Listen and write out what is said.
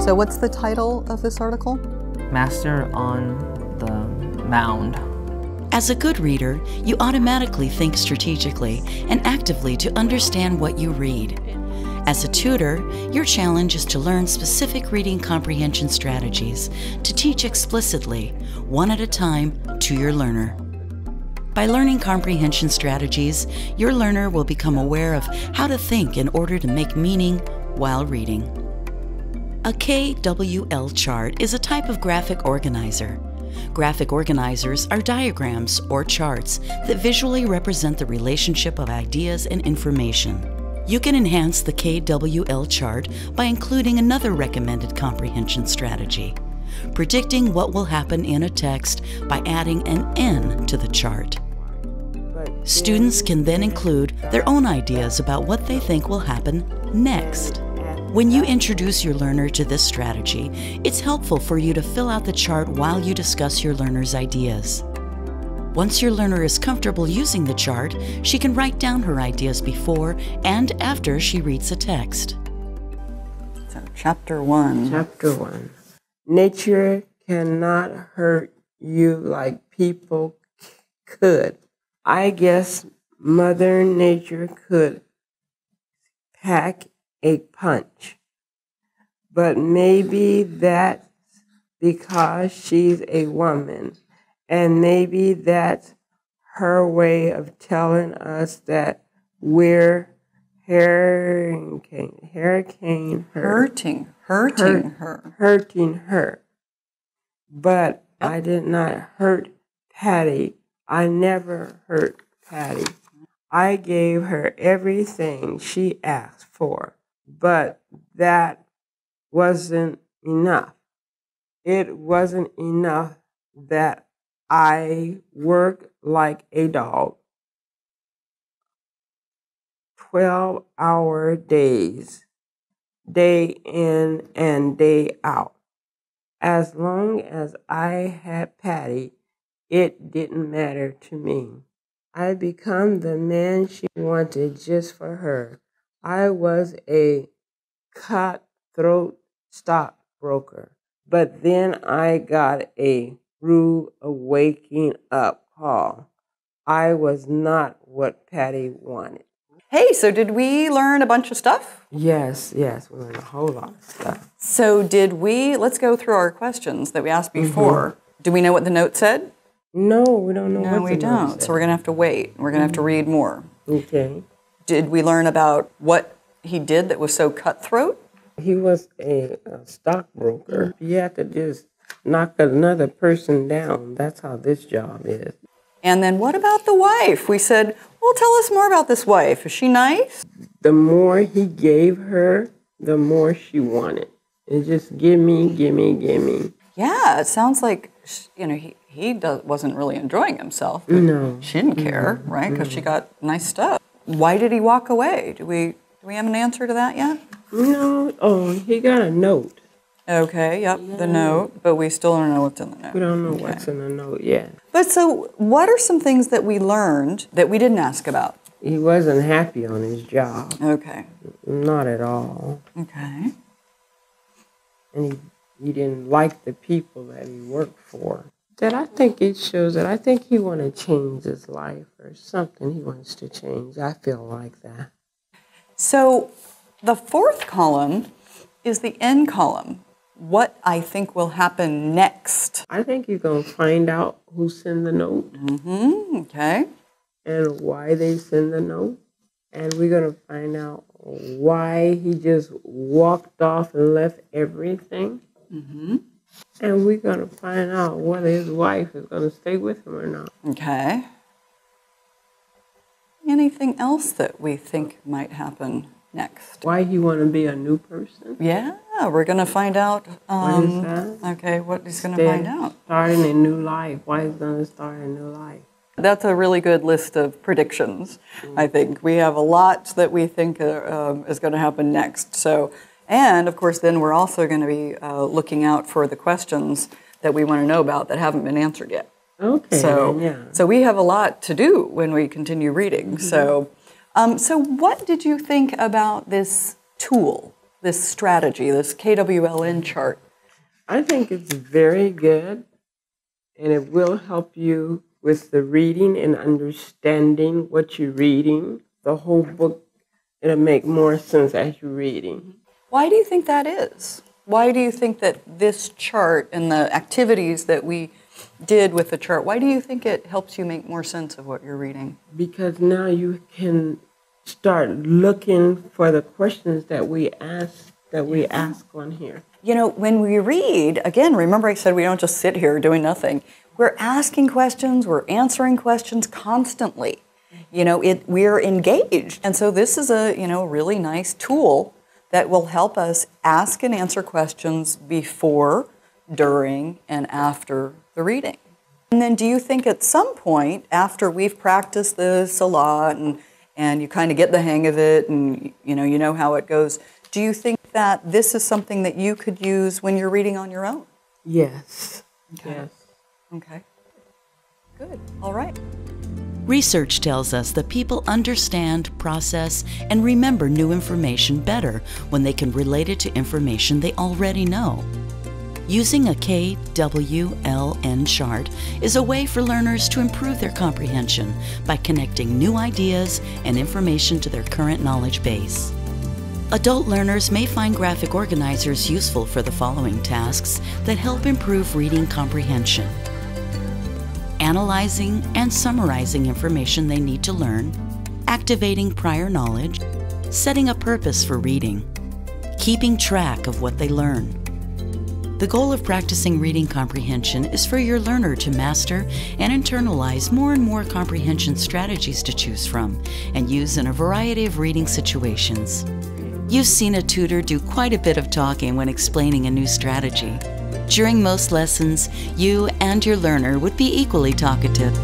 So what's the title of this article? Master on the Mound. As a good reader, you automatically think strategically and actively to understand what you read. As a tutor, your challenge is to learn specific reading comprehension strategies to teach explicitly, one at a time, to your learner. By learning comprehension strategies, your learner will become aware of how to think in order to make meaning while reading. A KWL chart is a type of graphic organizer. Graphic organizers are diagrams or charts that visually represent the relationship of ideas and information. You can enhance the KWL chart by including another recommended comprehension strategy, predicting what will happen in a text by adding an N to the chart. Students can then include their own ideas about what they think will happen next. When you introduce your learner to this strategy, it's helpful for you to fill out the chart while you discuss your learner's ideas. Once your learner is comfortable using the chart, she can write down her ideas before and after she reads the text. So, Chapter 1. Chapter 1. Nature cannot hurt you like people could. I guess Mother Nature could pack a punch, but maybe that's because she's a woman, and maybe that's her way of telling us that we're hurting her. But I did not hurt Patty. I never hurt Patty. I gave her everything she asked for, but that wasn't enough. It wasn't enough that I worked like a dog, 12-hour days, day in and day out. As long as I had Patty, it didn't matter to me. I become the man she wanted just for her. I was a cutthroat stockbroker, but then I got a rude waking up call. I was not what Patty wanted. Hey, so did we learn a bunch of stuff? Yes, we learned a whole lot of stuff. So let's go through our questions that we asked before. Do we know what the note said? No, we don't know what the note said. No, we don't. So we're going to have to wait. We're going to have to read more. Okay. Did we learn about what he did that was so cutthroat? He was a stockbroker. You have to just knock another person down. That's how this job is. And then what about the wife? We said, well, tell us more about this wife. Is she nice? The more he gave her, the more she wanted. It just gimme, gimme, gimme. Yeah, it sounds like, he wasn't really enjoying himself. No. She didn't care, right? Because she got nice stuff. Why did he walk away? Do we have an answer to that yet? No. Oh, he got a note. Okay, yep, the note, but we still don't know what's in the note. We don't know what's in the note yet. But so, what are some things that we learned that we didn't ask about? He wasn't happy on his job. Okay. Not at all. Okay. And he didn't like the people that he worked for. That I think it shows that I think he want to change his life or something he wants to change. I feel like that. So the fourth column is the end column. What I think will happen next. I think you're going to find out who sent the note. Okay. And why they send the note. And we're going to find out why he just walked off and left everything. And we're going to find out whether his wife is going to stay with him or not. Okay. Anything else that we think might happen next? Why he want to be a new person? Yeah, we're going to find out. What is that? Okay, what he's going to find out. Starting a new life. Why he's going to start a new life. That's a really good list of predictions, I think. We have a lot that we think is going to happen next. So, and of course, then we're also going to be looking out for the questions that we want to know about that haven't been answered yet. Okay. So we have a lot to do when we continue reading. So what did you think about this tool? this strategy, this KWLN chart? I think it's very good, and it will help you with the reading and understanding what you're reading. The whole book, it'll make more sense as you're reading. Why do you think that is? Why do you think that this chart and the activities that we did with the chart, why do you think it helps you make more sense of what you're reading? Because now you can start looking for the questions that we ask on here. You know, when we read, again, remember I said we don't just sit here doing nothing. We're asking questions, we're answering questions constantly. You know, we're engaged. And so this is a, really nice tool that will help us ask and answer questions before, during, and after the reading. And then do you think at some point, after we've practiced this a lot and you kind of get the hang of it and you know how it goes, do you think that this is something that you could use when you're reading on your own? Yes. Okay. Yes. Okay. Good. All right. Research tells us that people understand, process, and remember new information better when they can relate it to information they already know. Using a KWLN chart is a way for learners to improve their comprehension by connecting new ideas and information to their current knowledge base. Adult learners may find graphic organizers useful for the following tasks that help improve reading comprehension: analyzing and summarizing information they need to learn, activating prior knowledge, setting a purpose for reading, keeping track of what they learn. The goal of practicing reading comprehension is for your learner to master and internalize more and more comprehension strategies to choose from and use in a variety of reading situations. You've seen a tutor do quite a bit of talking when explaining a new strategy. During most lessons, you and your learner would be equally talkative.